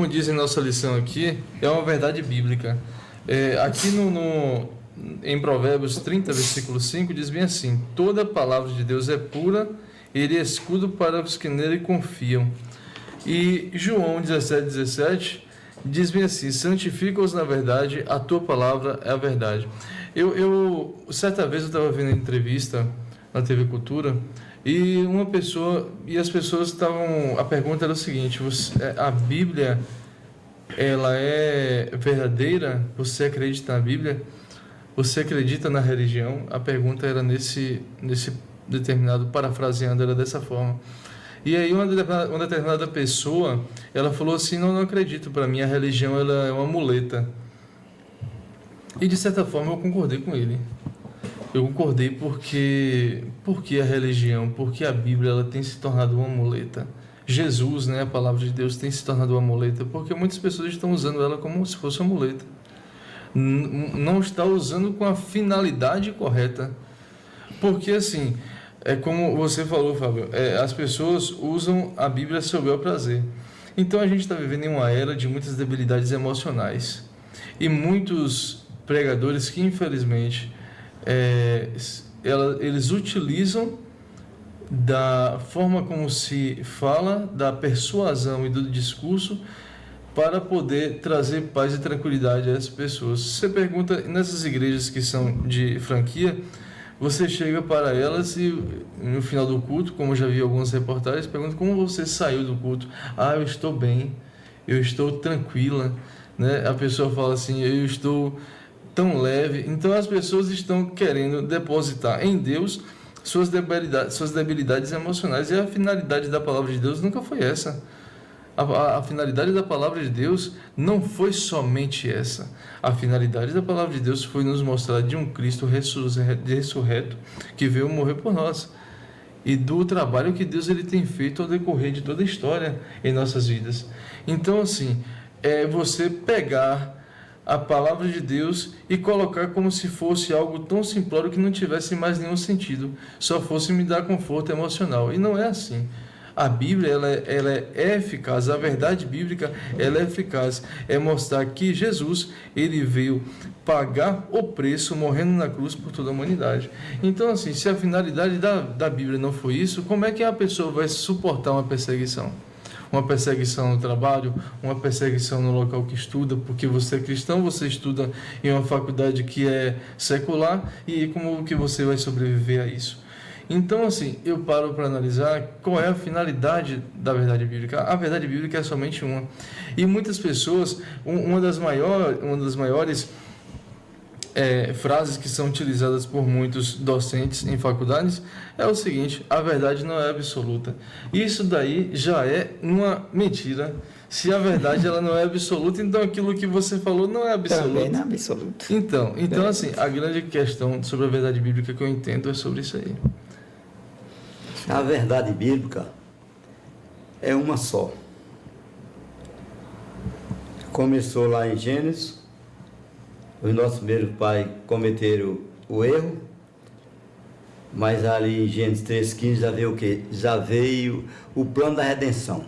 como diz em nossa lição aqui, é uma verdade bíblica. Aqui em Provérbios 30, versículo 5, diz bem assim: toda palavra de Deus é pura, ele é escudo para os que nele confiam. E João 17:17 diz bem assim: santifica-os na verdade, a tua palavra é a verdade. Certa vez eu estava vendo uma entrevista na TV Cultura e as pessoas estavam, a pergunta era o seguinte: a Bíblia, ela é verdadeira? Você acredita na Bíblia? Você acredita na religião? A pergunta era nesse determinado, parafraseando, era dessa forma. E aí uma determinada pessoa, ela falou assim: não acredito, para mim a religião ela é uma muleta. E de certa forma eu concordei com ele. Eu concordei porque a religião, porque a Bíblia ela tem se tornado uma muleta. Jesus, né, a palavra de Deus, tem se tornado uma muleta, porque muitas pessoas estão usando ela como se fosse uma muleta. Não está usando com a finalidade correta. Porque assim, como você falou, Fábio, as pessoas usam a Bíblia a seu bel prazer. Então a gente está vivendo em uma era de muitas debilidades emocionais. E muitos pregadores que, infelizmente, eles utilizam da forma como se fala, da persuasão e do discurso para poder trazer paz e tranquilidade às pessoas. Você pergunta, nessas igrejas que são de franquia, você chega para elas e no final do culto, como eu já vi algumas reportagens, pergunta: como você saiu do culto? Eu estou bem, eu estou tranquila, né? A pessoa fala assim: eu estou tão leve. Então as pessoas estão querendo depositar em Deus suas debilidades emocionais, e a finalidade da palavra de Deus nunca foi essa. A finalidade da palavra de Deus não foi somente essa. A finalidade da palavra de Deus foi nos mostrar de um Cristo ressurreto que veio morrer por nós, e do trabalho que Deus ele tem feito ao decorrer de toda a história em nossas vidas. Então assim, você pegar a palavra de Deus e colocar como se fosse algo tão simplório que não tivesse mais nenhum sentido, só fosse me dar conforto emocional. E não é assim. A Bíblia ela é eficaz, a verdade bíblica ela é eficaz, é mostrar que Jesus ele veio pagar o preço morrendo na cruz por toda a humanidade. Então assim, se a finalidade da Bíblia não foi isso, como é que a pessoa vai suportar uma perseguição? Uma perseguição no trabalho, uma perseguição no local que estuda, porque você é cristão, você estuda em uma faculdade que é secular, e como que você vai sobreviver a isso? Então, assim, eu paro para analisar qual é a finalidade da verdade bíblica. A verdade bíblica é somente uma. E muitas pessoas, uma das maiores frases que são utilizadas por muitos docentes em faculdades é o seguinte: a verdade não é absoluta. Isso daí já é uma mentira. Se a verdade ela não é absoluta, então aquilo que você falou não é absoluto. Também não é absoluto. Então assim, a grande questão sobre a verdade bíblica que eu entendo é sobre isso aí. A verdade bíblica é uma só. Começou lá em Gênesis. Os nossos primeiros pais cometeram o erro, mas ali em Gênesis 3,15 já veio o quê? Já veio o plano da redenção.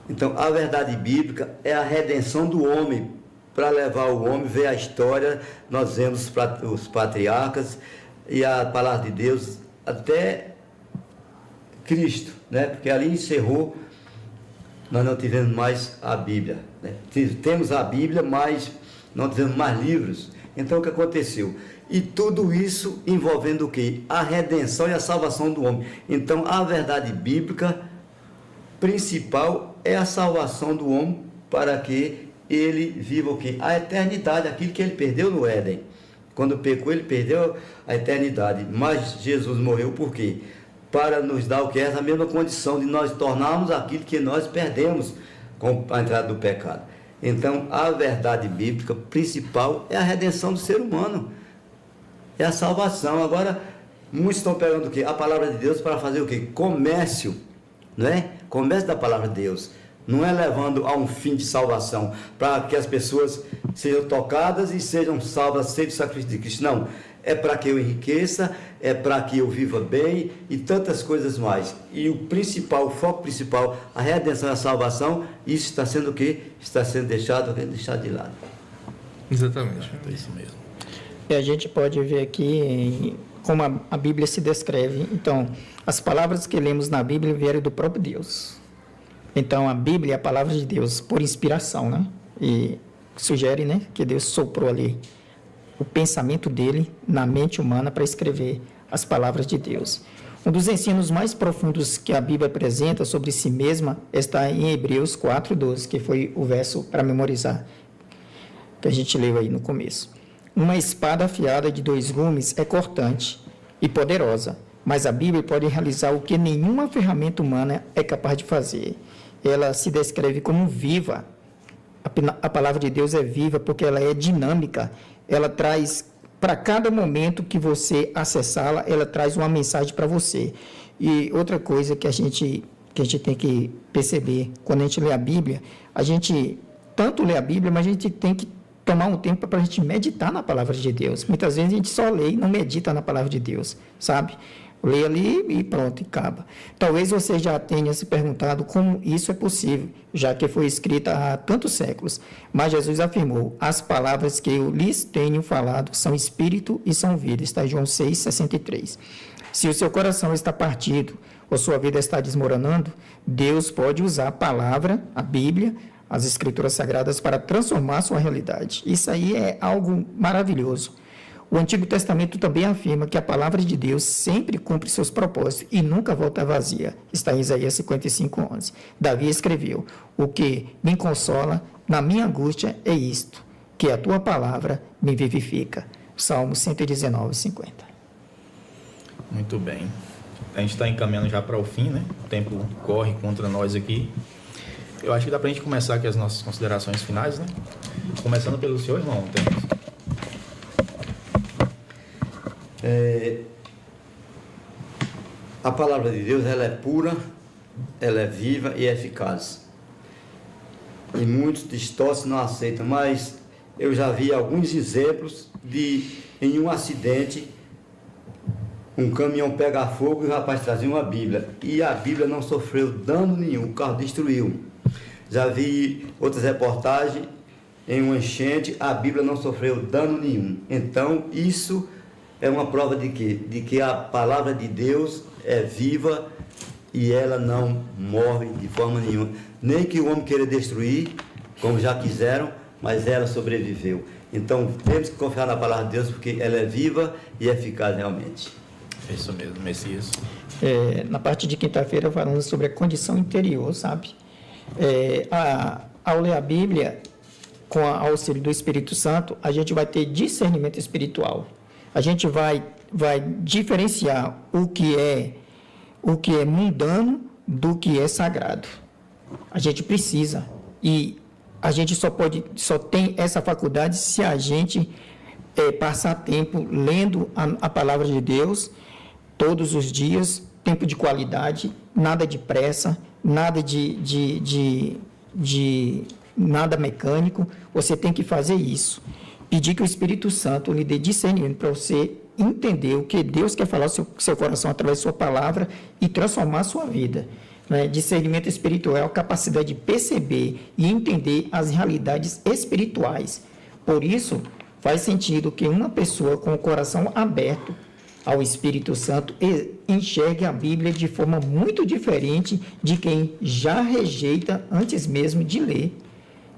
Então, a verdade bíblica é a redenção do homem, para levar o homem, ver a história. Nós vemos os patriarcas e a palavra de Deus até Cristo, né? Porque ali encerrou, nós não tivemos mais a Bíblia, né? Temos a Bíblia, mas não tivemos mais livros. Então o que aconteceu? E tudo isso envolvendo o quê? A redenção e a salvação do homem. Então a verdade bíblica principal é a salvação do homem, para que ele viva o quê? A eternidade, aquilo que ele perdeu no Éden. Quando pecou, ele perdeu a eternidade. Mas Jesus morreu por quê? Para nos dar o que? Essa mesma condição de nós tornarmos aquilo que nós perdemos com a entrada do pecado. Então, a verdade bíblica principal é a redenção do ser humano, é a salvação. Agora, muitos estão pegando o quê? A palavra de Deus para fazer o quê? Comércio, não é? Comércio da palavra de Deus. Não é levando a um fim de salvação, para que as pessoas sejam tocadas e sejam salvas sem o sacrifício de Cristo. Não, é para que eu enriqueça, é para que eu viva bem e tantas coisas mais. E o principal, o foco principal, a redenção e a salvação, isso está sendo o quê? Está sendo deixado de lado. Exatamente. É isso mesmo. E a gente pode ver aqui como a Bíblia se descreve. Então, as palavras que lemos na Bíblia vieram do próprio Deus. Então, a Bíblia é a palavra de Deus por inspiração, né? E sugere, né, que Deus soprou ali o pensamento dele na mente humana para escrever as palavras de Deus. Um dos ensinos mais profundos que a Bíblia apresenta sobre si mesma está em Hebreus 4:12, que foi o verso para memorizar, que a gente leu aí no começo. Uma espada afiada de 2 gumes é cortante e poderosa, mas a Bíblia pode realizar o que nenhuma ferramenta humana é capaz de fazer. Ela se descreve como viva. A palavra de Deus é viva porque ela é dinâmica. Ela traz, para cada momento que você acessá-la, ela traz uma mensagem para você. E outra coisa que a gente tem que perceber, quando a gente lê a Bíblia, a gente tanto lê a Bíblia, mas a gente tem que tomar um tempo para a gente meditar na palavra de Deus. Muitas vezes a gente só lê e não medita na palavra de Deus, sabe? Lê ali e pronto, e acaba. Talvez você já tenha se perguntado como isso é possível, já que foi escrita há tantos séculos. Mas Jesus afirmou: as palavras que eu lhes tenho falado são espírito e são vida. Está em João 6,63. Se o seu coração está partido ou sua vida está desmoronando, Deus pode usar a palavra, a Bíblia, as Escrituras Sagradas para transformar a sua realidade. Isso aí é algo maravilhoso. O Antigo Testamento também afirma que a palavra de Deus sempre cumpre seus propósitos e nunca volta vazia. Está em Isaías 55:11. Davi escreveu: o que me consola na minha angústia é isto, que a tua palavra me vivifica. Salmo 119:50. Muito bem. A gente está encaminhando já para o fim, né? O tempo corre contra nós aqui. Eu acho que dá para a gente começar aqui as nossas considerações finais, né? Começando pelo senhor, irmão. A palavra de Deus, ela é pura, ela é viva e eficaz. E muitos distorcem, não aceitam, mas eu já vi alguns exemplos de, em um acidente, um caminhão pegar fogo e o rapaz trazia uma Bíblia. E a Bíblia não sofreu dano nenhum, o carro destruiu. Já vi outras reportagens, em uma enchente, a Bíblia não sofreu dano nenhum. Então, isso é uma prova de quê? De que a palavra de Deus é viva e ela não morre de forma nenhuma. Nem que o homem queira destruir, como já quiseram, mas ela sobreviveu. Então, temos que confiar na palavra de Deus, porque ela é viva e eficaz realmente. É isso mesmo, Messias. Na parte de quinta-feira, falamos sobre a condição interior, sabe? Ao ler a Bíblia, com o auxílio do Espírito Santo, a gente vai ter discernimento espiritual. A gente vai diferenciar o que é mundano do que é sagrado. A gente precisa. E a gente só tem essa faculdade se a gente passar tempo lendo a palavra de Deus todos os dias, tempo de qualidade, nada de pressa, nada nada mecânico. Você tem que fazer isso. Pedir que o Espírito Santo lhe dê discernimento para você entender o que Deus quer falar ao seu coração através da sua palavra e transformar a sua vida. Né? Discernimento espiritual é a capacidade de perceber e entender as realidades espirituais. Por isso, faz sentido que uma pessoa com o coração aberto ao Espírito Santo enxergue a Bíblia de forma muito diferente de quem já rejeita antes mesmo de ler.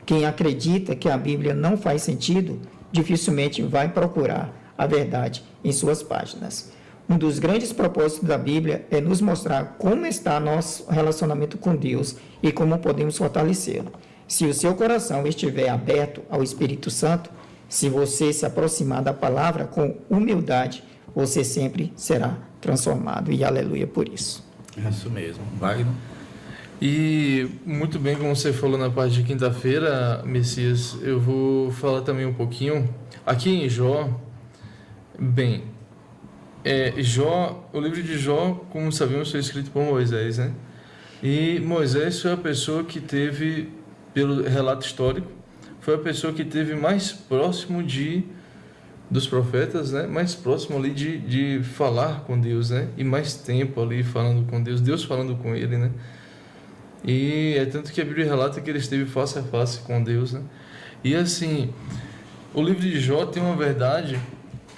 Quem acredita que a Bíblia não faz sentido, dificilmente vai procurar a verdade em suas páginas. Um dos grandes propósitos da Bíblia é nos mostrar como está nosso relacionamento com Deus e como podemos fortalecê-lo. Se o seu coração estiver aberto ao Espírito Santo, se você se aproximar da palavra com humildade, você sempre será transformado. E aleluia por isso. É isso mesmo. Wagner? E muito bem, como você falou na parte de quinta-feira, Messias, eu vou falar também um pouquinho. Aqui em Jó, bem, o livro de Jó, como sabemos, foi escrito por Moisés, né? E Moisés foi a pessoa que teve, pelo relato histórico, foi a pessoa que teve mais próximo de dos profetas, né, mais próximo ali de falar com Deus, né, e mais tempo ali falando com Deus, Deus falando com ele, né. E é tanto que a Bíblia relata que ele esteve face a face com Deus, né. E assim, o livro de Jó tem uma verdade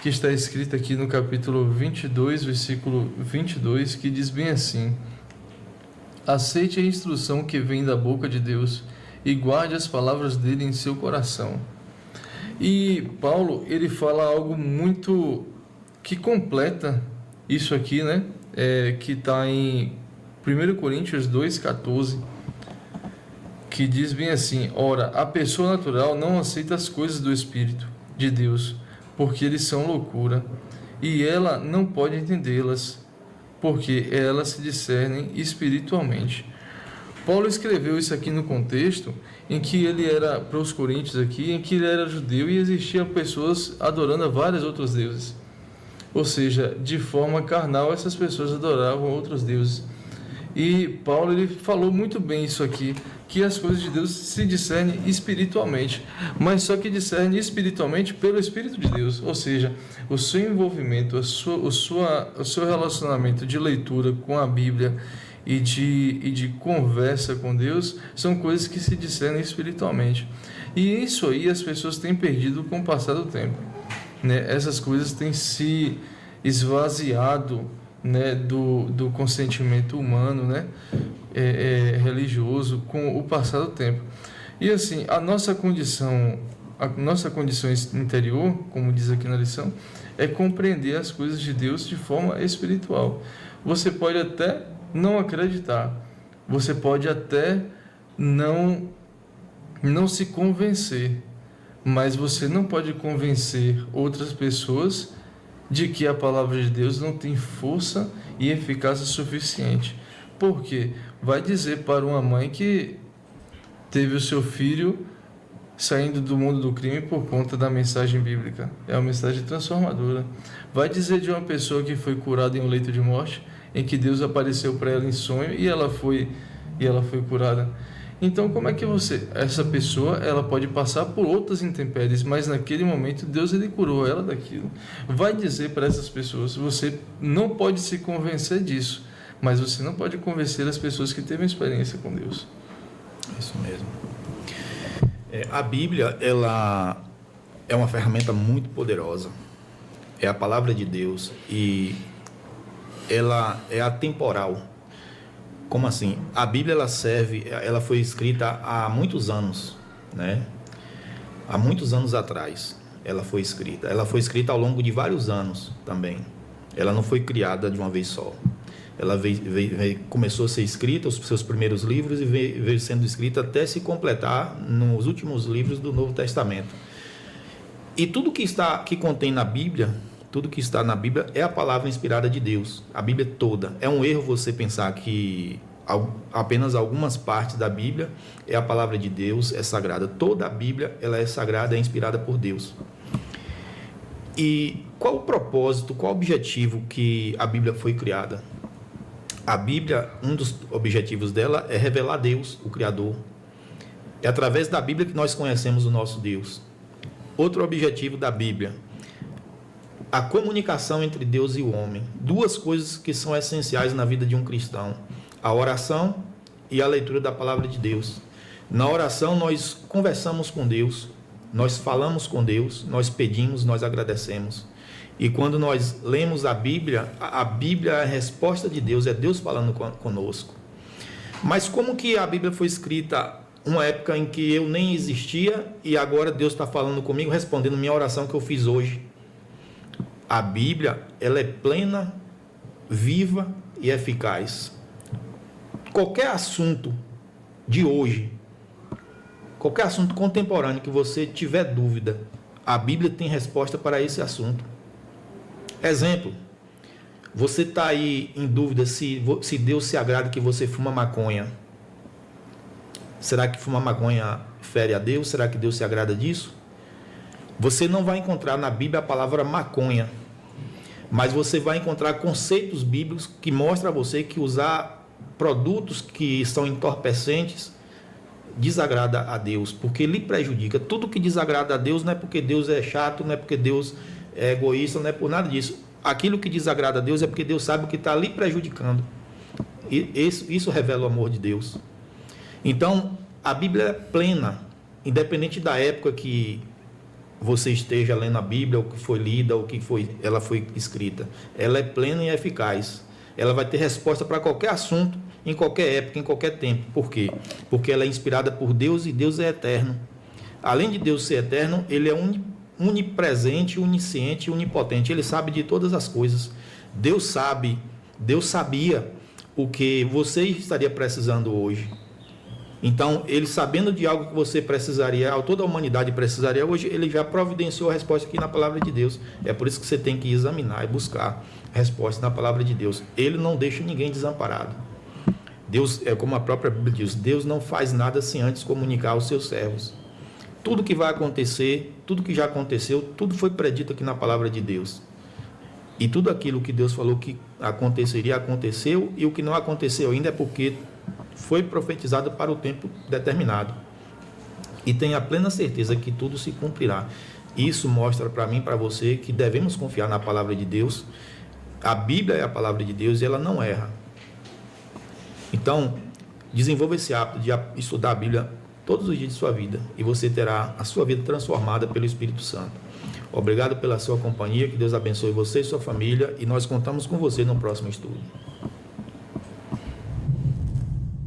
que está escrita aqui no capítulo 22, versículo 22, que diz bem assim: aceite a instrução que vem da boca de Deus e guarde as palavras dele em seu coração. E Paulo, ele fala algo muito que completa isso aqui, né? Que está em 1 Coríntios 2,14, que diz bem assim: ora, a pessoa natural não aceita as coisas do Espírito de Deus, porque eles são loucura, e ela não pode entendê-las, porque elas se discernem espiritualmente. Paulo escreveu isso aqui no contexto em que ele era, para os coríntios aqui, em que ele era judeu e existiam pessoas adorando a vários outros deuses. Ou seja, de forma carnal, essas pessoas adoravam outros deuses. E Paulo, ele falou muito bem isso aqui, que as coisas de Deus se discernem espiritualmente, mas só que discernem espiritualmente pelo Espírito de Deus. Ou seja, o seu envolvimento, o seu relacionamento de leitura com a Bíblia e de conversa com Deus são coisas que se discernem espiritualmente. E isso aí as pessoas têm perdido com o passar do tempo, né? Essas coisas têm se esvaziado, né, do consentimento humano, né, religioso, com o passar do tempo. E assim, a nossa condição interior, como diz aqui na lição, é compreender as coisas de Deus de forma espiritual. Você pode até não acreditar, você pode até não se convencer, mas você não pode convencer outras pessoas de que a palavra de Deus não tem força e eficácia suficiente. Por quê? Vai dizer para uma mãe que teve o seu filho saindo do mundo do crime por conta da mensagem bíblica. É uma mensagem transformadora. Vai dizer de uma pessoa que foi curada em um leito de morte, em que Deus apareceu para ela em sonho e ela foi curada. Então, como é que essa pessoa, ela pode passar por outras intempéries, mas naquele momento Deus, ele curou ela daquilo. Vai dizer para essas pessoas: você não pode se convencer disso, mas você não pode convencer as pessoas que teve experiência com Deus. Isso mesmo. A Bíblia, ela é uma ferramenta muito poderosa. É a palavra de Deus e ela é atemporal. Como assim? A Bíblia, ela foi escrita há muitos anos, né? Há muitos anos atrás ela foi escrita. Ela foi escrita ao longo de vários anos também. Ela não foi criada de uma vez só. Ela começou a ser escrita, os seus primeiros livros, e veio sendo escrita até se completar nos últimos livros do Novo Testamento. E tudo que contém na Bíblia, tudo que está na Bíblia é a palavra inspirada de Deus. A Bíblia toda. É um erro você pensar que apenas algumas partes da Bíblia é a palavra de Deus, é sagrada. Toda a Bíblia, ela é sagrada, é inspirada por Deus. E qual o propósito, qual o objetivo que a Bíblia foi criada? A Bíblia, um dos objetivos dela é revelar Deus, o Criador. É através da Bíblia que nós conhecemos o nosso Deus. Outro objetivo da Bíblia: a comunicação entre Deus e o homem. Duas coisas que são essenciais na vida de um cristão: a oração e a leitura da palavra de Deus. Na oração nós conversamos com Deus, nós falamos com Deus, nós pedimos, nós agradecemos. E quando nós lemos a Bíblia é a resposta de Deus, é Deus falando conosco. Mas como que a Bíblia foi escrita uma época em que eu nem existia e agora Deus está falando comigo, respondendo minha oração que eu fiz hoje? A Bíblia, ela é plena, viva e eficaz. Qualquer assunto de hoje, qualquer assunto contemporâneo que você tiver dúvida, a Bíblia tem resposta para esse assunto. Exemplo: você está aí em dúvida se Deus se agrada que você fuma maconha. Será que fumar maconha fere a Deus? Será que Deus se agrada disso? Você não vai encontrar na Bíblia a palavra maconha, mas você vai encontrar conceitos bíblicos que mostram a você que usar produtos que são entorpecentes desagrada a Deus, porque lhe prejudica. Tudo que desagrada a Deus não é porque Deus é chato, não é porque Deus é egoísta, não é por nada disso. Aquilo que desagrada a Deus é porque Deus sabe o que está lhe prejudicando. E isso revela o amor de Deus. Então, a Bíblia é plena, independente da época que você esteja lendo a Bíblia, ou que foi lida, ou que ela foi escrita. Ela é plena e eficaz. Ela vai ter resposta para qualquer assunto, em qualquer época, em qualquer tempo. Por quê? Porque ela é inspirada por Deus e Deus é eterno. Além de Deus ser eterno, Ele é onipresente, onisciente e onipotente. Ele sabe de todas as coisas. Deus sabia o que você estaria precisando hoje. Então, Ele sabendo de algo que você precisaria, toda a humanidade precisaria hoje, Ele já providenciou a resposta aqui na palavra de Deus. É por isso que você tem que examinar e buscar a resposta na palavra de Deus. Ele não deixa ninguém desamparado. Deus, é como a própria Bíblia diz, Deus não faz nada sem antes comunicar aos seus servos. Tudo que vai acontecer, tudo que já aconteceu, tudo foi predito aqui na palavra de Deus. E tudo aquilo que Deus falou que aconteceria, aconteceu, e o que não aconteceu ainda é porque foi profetizado para o tempo determinado. E tenha plena certeza que tudo se cumprirá. Isso mostra para mim, para você, que devemos confiar na palavra de Deus. A Bíblia é a palavra de Deus e ela não erra. Então, desenvolva esse hábito de estudar a Bíblia todos os dias de sua vida e você terá a sua vida transformada pelo Espírito Santo. Obrigado pela sua companhia, que Deus abençoe você e sua família, e nós contamos com você no próximo estudo.